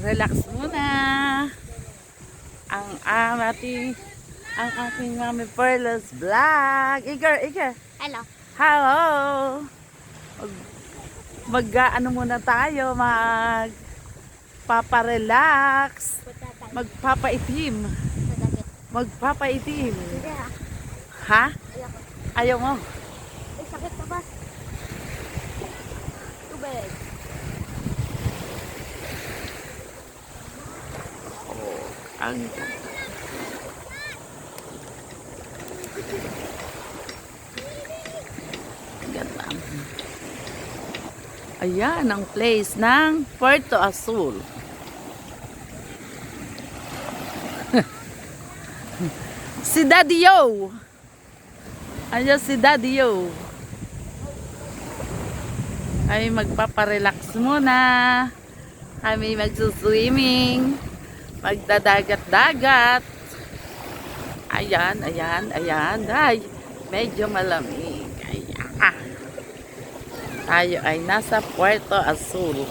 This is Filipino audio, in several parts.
Relax muna. Ang ang aking Mami Perla's vlog. Iker. Hello. Hello. Ano muna tayo, paparelax. Magpapaitim. Magpapaitim. Ha? Ayaw mo? Ay, sakit na ba? Tubig. Ang ganda. Ayan ang place ng Puerto Azul. Si Daddy Yo. Ayan si Daddy Yo. Ay magpaparelax muna. Kami magsuswimming. Magdadagat-dagat. Ayan. Ay, medyo malamig. Ayan. Tayo ay nasa Puerto Azul.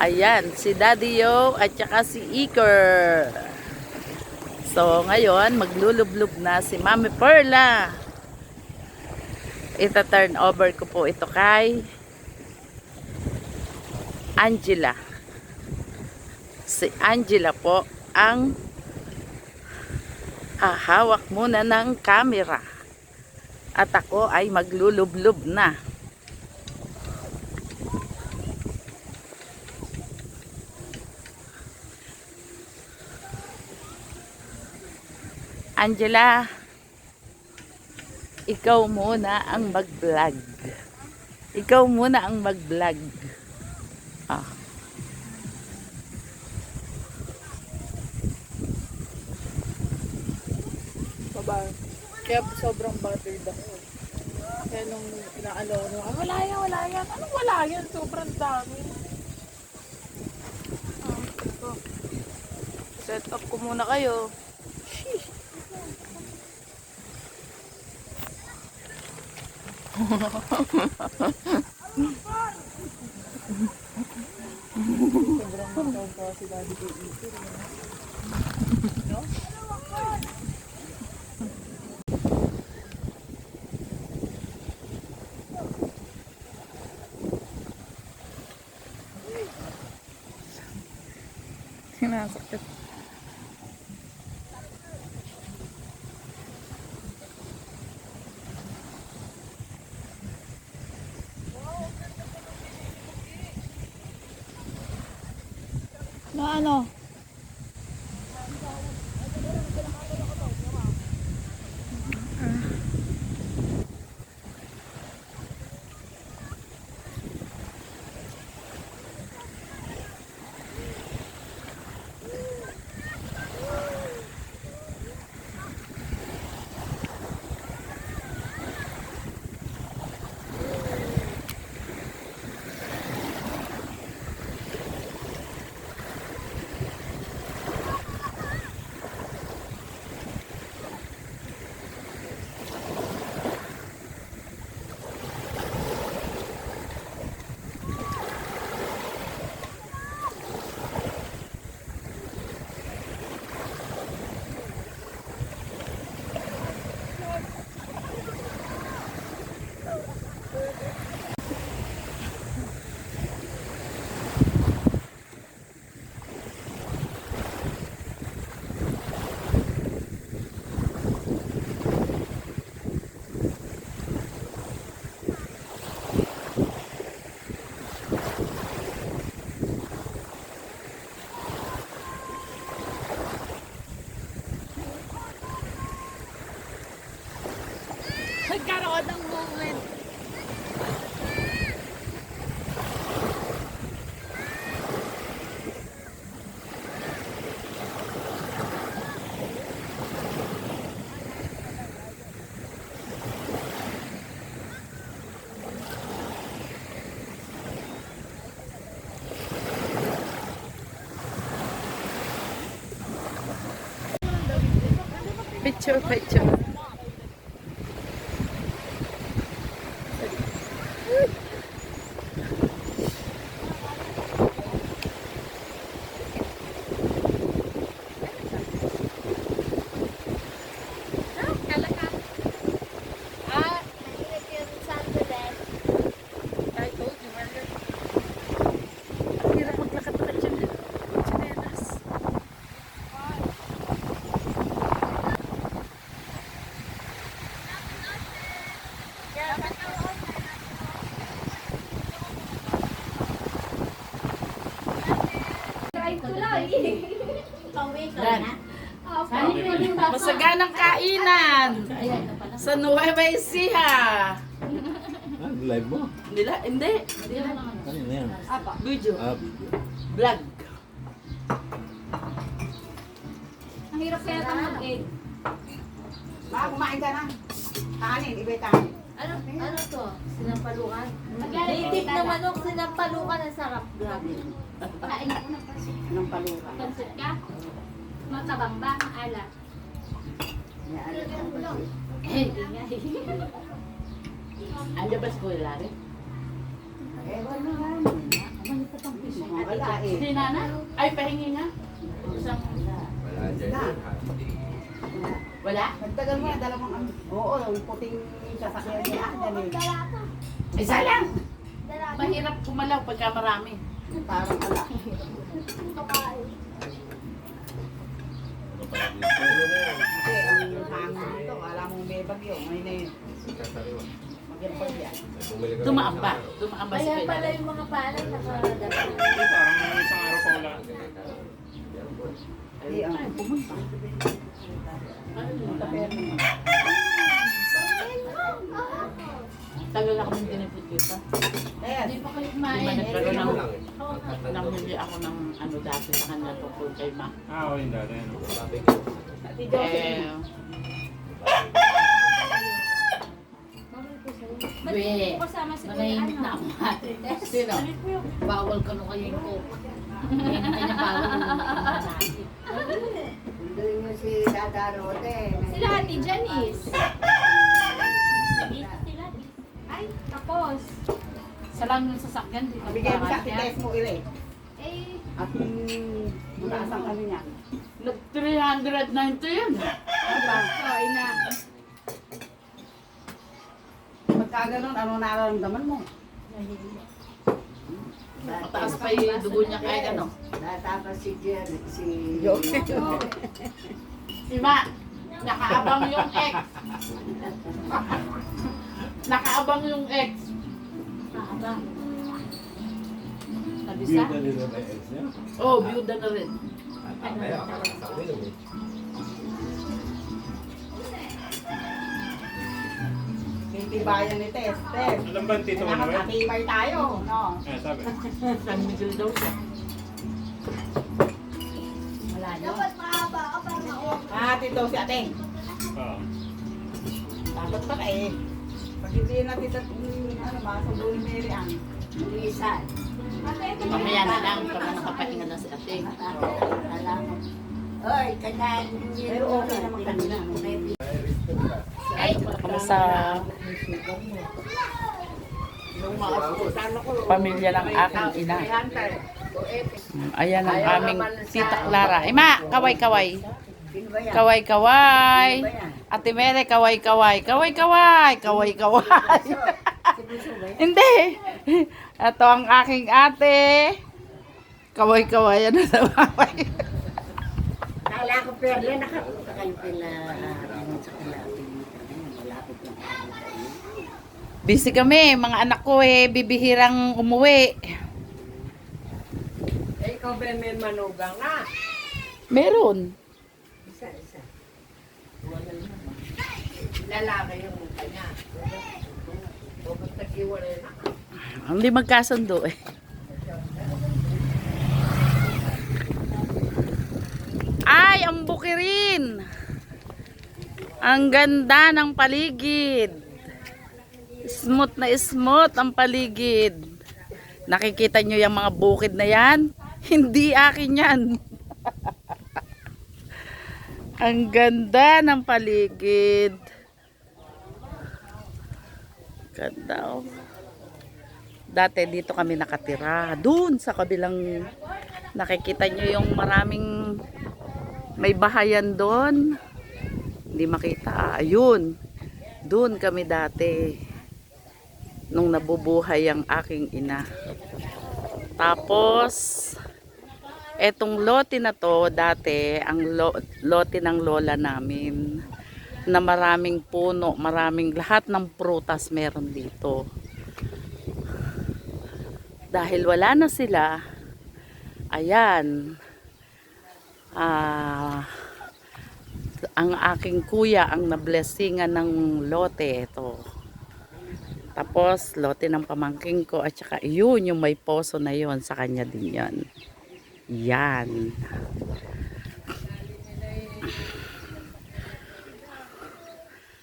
Ayan, si Daddy Yo at saka si Iker. So, ngayon, maglulublub na si Mami Perla. Ita-turn over ko po ito kay Angela. Si Angela po ang hahawak muna ng camera. At ako ay maglulublub na. Angela, ikaw muna ang mag-vlog. Ikaw muna ang mag-vlog. Ah. Kaya sobrang buttered ako. Kaya nung inaalaw nung, wala yan. Anong wala yan? Sobrang dami. Ito. Set up ko muna kayo. Sheesh. Sobrang mataw pa si Daddy kay Iker. No? Sinasakit. Na ano? Nagkaroon ng moment. Picture. Try tuloy. Pauwi ka Yan. na? Masaganang kainan sa Nueva Ecija. Live mo? Nila, hindi. Ano na yan? Video. Video. Vlog. Ang hirap kaya ito mag-egg. Kumain ka na. Kanin, ibay kanin. Ano to? Sinampalukan? Native na manok, sinampalukan. Ang sarap. Grabe. Kain ko na pansit. Ng paluka. Pansit ka? Matabang ba? Maalat? Hindi nga Anda ba si Kuya Larry? Wala eh. Si Nana? Ay, pahingi nga. Isang... Wala? Nagtagal mo na dalawang ano. Oo, yung puting sasakyan niya. Yan eh. Isa lang. Mahirap kumalaw pagka marami. Parang ala. Kasi ang hangin nito, alam mo may bagyo. Ngayon na yun. Magyang bagya. Dumaan ba? Dumaan ba si Kaya Kuya pala Larry? yung mga palay nakadala. Parang isang araw pa wala. Hindi, ang pumunta. Tagal na kami dinipit kita. Ayan. Hindi pa kayo Di ba kumain. nagkaroon ng... Nanghuli ako ng ano dati sa kanya tungkol kay Ma. Oo, yung dati. Ano? Ati Jocelyn. Ba't hindi mo kasama si Kuya Nanahimik na ano? ako. Sino? Bawal ka nung kayong ko. Hindi na kanya bawal nung natin. Doon mo si Dada Rote. Sila Ate Janice. Sila. Ay, tapos. Sa lang yung sasakyan, di ka Bigay mo sa makakasya. tites mo ile. Eh, At mataasang kami niya. Nag-390 yun. sorry na. Pagka ganun, ano nararamdaman mo? Mataas pa yung dugo niya kahit ano. Tapos si Jerry, si Ima, nakaabang yung ex. Nakaabang yung ex. Nakabang. Nabisa? View na nila may ex niya. Oh, byuda na rin. titibayan ni Tess. Tess, Alam ba ang Tito Manuel? nakakatibay tayo, no? Sabi. San Miguel daw siya. Wala nyo. Tito si Ateng. Oo. Dapat pa eh. Pag hindi na tita, ano ba, sundo ni Mary Ann. Lisan. Mamaya na lang pag nakapahinga na si ate. Alam mo. Oy, kanyan. Pero okay naman kanina. Kamusta pamilya ng aking ina? Ayan ang aming tita Clara. Ima, kaway-kaway. Kaway-kaway. Ate Mere, kaway-kaway. Kaway-kaway. Kaway-kaway. Hindi. Ito ang aking ate. Kaway-kaway. Ano sa kaway? Kala ko pero nakapunta kayo pala sa kalapit. Malapit na. Busy kami. Mga anak ko bibihirang umuwi. Ikaw ba may manugang na? Meron. Isa. Lalaki yung kanya. O ba't nag-iwalay na? Hindi magkasundo eh. Ay, ang bukirin. Ang ganda ng paligid. Smooth na smooth ang paligid. Nakikita nyo yung mga bukid na yan? Hindi akin yan. Ang ganda ng paligid. Ganda oh. Dati dito kami nakatira. Doon sa kabilang nakikita nyo yung maraming may bahayan doon. Hindi makita. Ayun. Doon kami dati. Nung nabubuhay ang aking ina. Tapos, etong lote na to, dati, ang lote ng lola namin. na maraming puno, maraming lahat ng prutas meron dito. Dahil wala na sila, ayan, ang aking kuya ang nablessingan ng lote ito. Tapos lote ng pamangking ko at saka yun yung may poso na yun sa kanya din yan. Yan.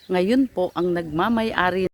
Ngayon po ang nagmamay-ari